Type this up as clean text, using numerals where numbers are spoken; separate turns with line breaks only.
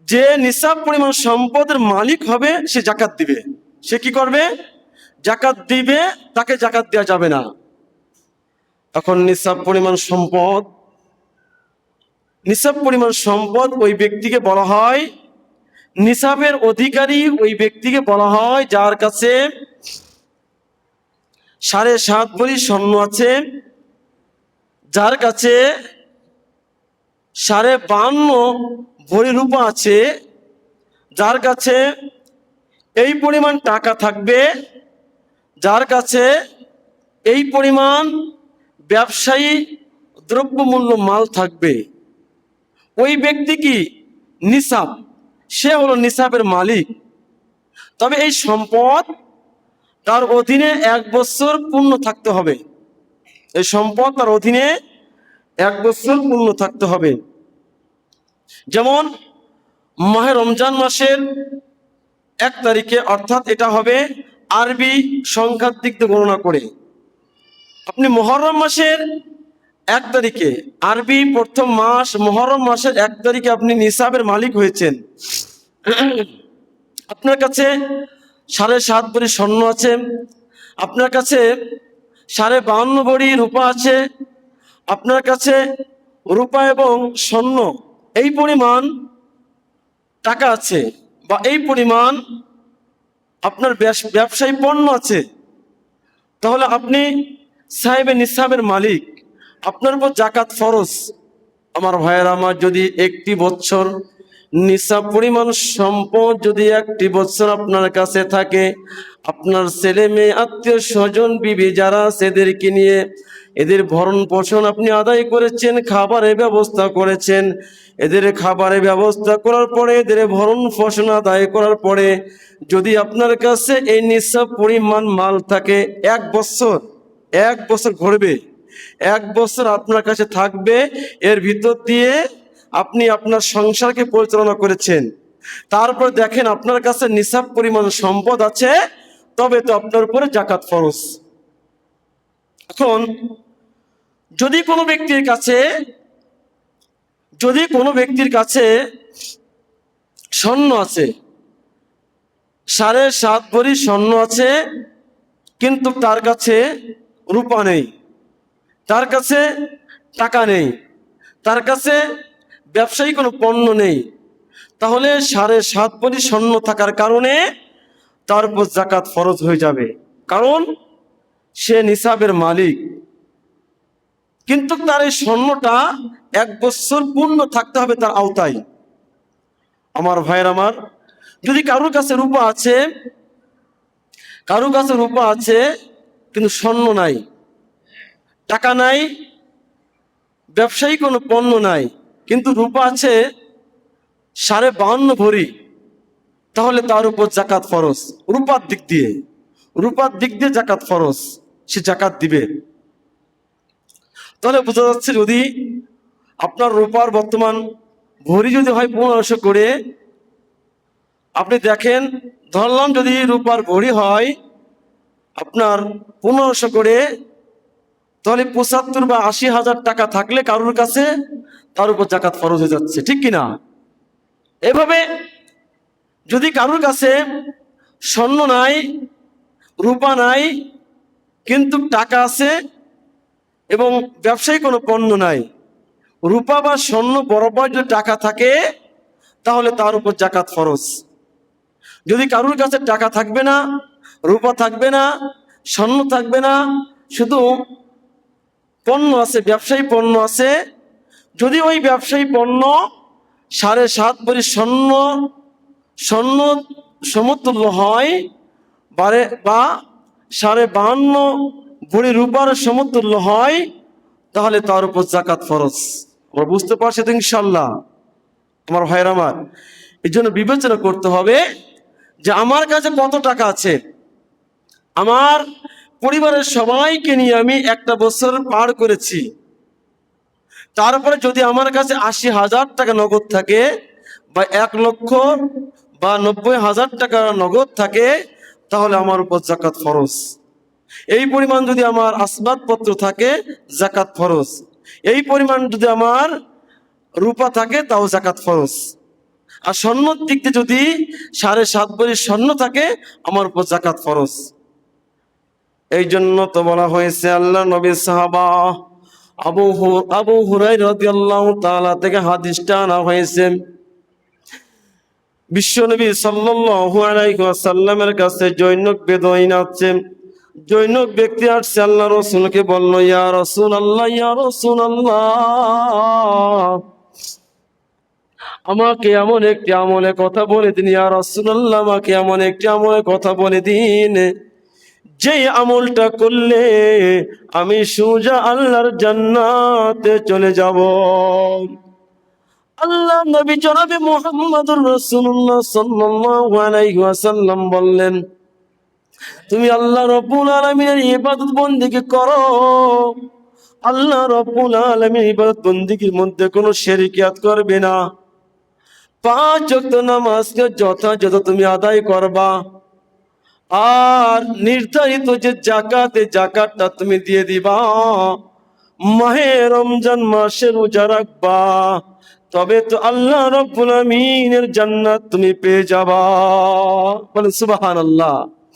যে নিসাব পরিমাণ সম্পদের মালিক হবে সে জাকাত দিবে। সে কি করবে? জাকাত দিবে, তাকে জাকাত দেওয়া যাবে না। এখন নিসাব পরিমাণ সম্পদ ওই ব্যক্তিকে বলা হয়, নিসাবের অধিকারী ওই ব্যক্তিকে বলা হয় যার কাছে 7.5 ভরি স্বর্ণ আছে, যার কাছে 52.5 ভরি রূপা আছে, যার কাছে এই পরিমাণ টাকা থাকবে, যার কাছে এই পরিমাণ ব্যবসায়ী দ্রব্যমূল্য মাল থাকবে, ওই ব্যক্তি কি নিসাব, সে হলো নিসাবের মালিক। তবে এই সম্পদ তার অধীনে 1 বছর পূর্ণ থাকতে হবে। এই সম্পদ তার অধীনে 1 বছর পূর্ণ থাকতে হবে। যেমন মাহে রমজান মাসের 1 তারিখে, অর্থাৎ এটা হবে আরবি সংখ্যার দিক দিয়ে গণনা করে, আপনি মুহররম মাসের 1 তারিখে, আরবি প্রথম মাস মুহররম মাসের 1 তারিখে আপনি নিসাবের মালিক হয়েছেন। আপনার কাছে 7.5 ভরি স্বর্ণ আছে, আপনার কাছে 52.5 ভরি রূপা আছে, আপনার কাছে রূপা এবং স্বর্ণ এই পরিমাণ টাকা আছে, বা এই পরিমাণ আপনার ব্যবসায়ী পণ্য আছে, তাহলে আপনি সাহেবে নিসাবের মালিক, আপনার উপর জাকাত ফরজ। আমার ভাইয়ের আমার, যদি 1 বছর নিসাব পরিমাণ সম্পদ যদি 1 বছর আপনার কাছে থাকে, আপনার ছেলে মেয়ে আত্মীয় স্বজন বিবি যারা সেদেরকে নিয়ে এদের ভরণ পোষণ আপনি আদায় করেছেন, খাবারের ব্যবস্থা করেছেন, এদের খাবারের ব্যবস্থা করার পরে, এদের ভরণ পোষণ আদায় করার পরে যদি আপনার কাছে এই নিসাব পরিমাণ মাল থাকে, 1 বছর ঘুরবে, 1 বছর আপনার কাছে থাকবে, এর ভিতর দিয়ে আপনি আপনার সংসারকে পরিচালনা করেছেন, তারপর দেখেন আপনার কাছে নিসাব পরিমাণ সম্পদ আছে, তবে তো আপনার উপরে জাকাত ফরজ। এখন যদি কোনো ব্যক্তির কাছে স্বর্ণ আছে, 7.5 ভরি স্বর্ণ আছে, কিন্তু তার কাছে রূপা নেই, তার কাছে টাকা নেই, তার কাছে ব্যবসায়ী কোনো পণ্য নেই, তাহলে 7.5 ভরি স্বর্ণ থাকার কারণে তার উপর জাকাত ফরজ হয়ে যাবে, কারণ সে নিসাবের মালিক। কিন্তু তার এই স্বর্ণটা 1 বছর পূর্ণ থাকতে হবে তার আওতায়। আমার ভাইয়ের আমার, যদি কারোর কাছে রূপা আছে কিন্তু স্বর্ণ নাই, টাকা নাই, ব্যবসায়ী কোনো পণ্য নাই, কিন্তু রূপা আছে 52.5 ভরি, তাহলে তার উপর জাকাত ফরজ। রূপার দিক দিয়ে জাকাত ফরজ, সে জাকাত দিবে। তাহলে বোঝা যাচ্ছে, যদি আপনার রূপার বর্তমান ভরি যদি হয় 1500 করে, আপনি দেখেন, ধরলাম যদি রূপার ভরি হয় আপনার 1500 করে, তাহলে 75 বা 80 হাজার টাকা থাকলে কারোর কাছে তার উপর জাকাত ফরজ হয়ে যাচ্ছে, ঠিক কিনা? এভাবে যদি কারোর কাছে স্বর্ণ নাই, রূপা নাই, কিন্তু টাকা আছে এবং ব্যবসায়ী কোনো পণ্য নাই, রূপা বা স্বর্ণ বরাবর যদি টাকা থাকে, তাহলে তার উপর জাকাত ফরজ। যদি কারোর কাছে টাকা থাকবে না, রূপা থাকবে না, স্বর্ণ থাকবে না, শুধু পণ্য আছে, ব্যবসায়ী পণ্য আছে, যদি ওই ব্যবসায়ী পণ্য 7.5 ভরি স্বর্ণ সমতুল্য হয়, বা 52.5 ভরি রূপার সমতুল্য হয়, তাহলে তার উপর জাকাত ফরজ। আমরা বুঝতে পারছি তো ইনশাল্লাহ? আমার ভাইয়ের আমার, এই জন্য বিবেচনা করতে হবে যে আমার কাছে কত টাকা আছে। আমার পরিবারের সবাইকে নিয়ে আমি 1 বছর পার করেছি, তারপরে যদি আমার কাছে 80,000 টাকা নগদ থাকে, বা 1 লক্ষ বা 90,000 টাকা নগদ থাকে, তাহলে আমার উপর জাকাত ফরজ। এই পরিমাণ যদি আমার আসবাবপত্র থাকে, জাকাত ফরজ। এই পরিমাণ যদি আমার রূপা থাকে, তাও জাকাত ফরজ। আর স্বর্ণর দিক দিয়ে যদি 7.5 ভরি স্বর্ণ থাকে, আমার উপর যাকাত ফরজ। এই জন্য তো বলা হয়েছে, আল্লাহ নবীর সাহাবা আবু হুরায়রা রাদিয়াল্লাহু তাআলা থেকে হাদিসটা আনা হয়েছে। বিশ্বনবী সাল্লাল্লাহু আলাইহি ওয়াসাল্লামের কাছে জৈনক বেদুইন আছে। জৈনক ব্যক্তি আসছে, আল্লাহ রাসূলকে বলল, ইয়া রাসূলুল্লাহ, ইয়া রাসূলুল্লাহ, আমাকে এমন একটি আমলে কথা বলে দিন, ইয়া রাসূলুল্লাহ, আমাকে এমন একটি আমলে কথা বলে দিন, যে আমলটা করলে আমি সোজা আল্লাহর জান্নাতে চলে যাব। আল্লাহ নবী জনাবে মুহাম্মদুর রাসূলুল্লাহ সাল্লাল্লাহু আলাইহি ওয়াসাল্লাম বললেন, তুমি আল্লাহ রাব্বুল আলামিনের ইবাদত বন্দেগী করো, আল্লাহ রাব্বুল আলামিনের ইবাদত বন্দেগীর মধ্যে কোনো শিরকিয়াত করবে না, 5 ওয়াক্ত নামাজকে যথাযথ তুমি আদায় করবা, আর নির্ধারিত যে জাকাতটা তুমি দিয়ে দিবা, মাহে রমজান মাসে রোজা রাখবা, তবে তো আল্লাহ রাব্বুল আমিনের জান্নাত তুমি পেয়ে যাবা। বলেন সুবহানাল্লাহ।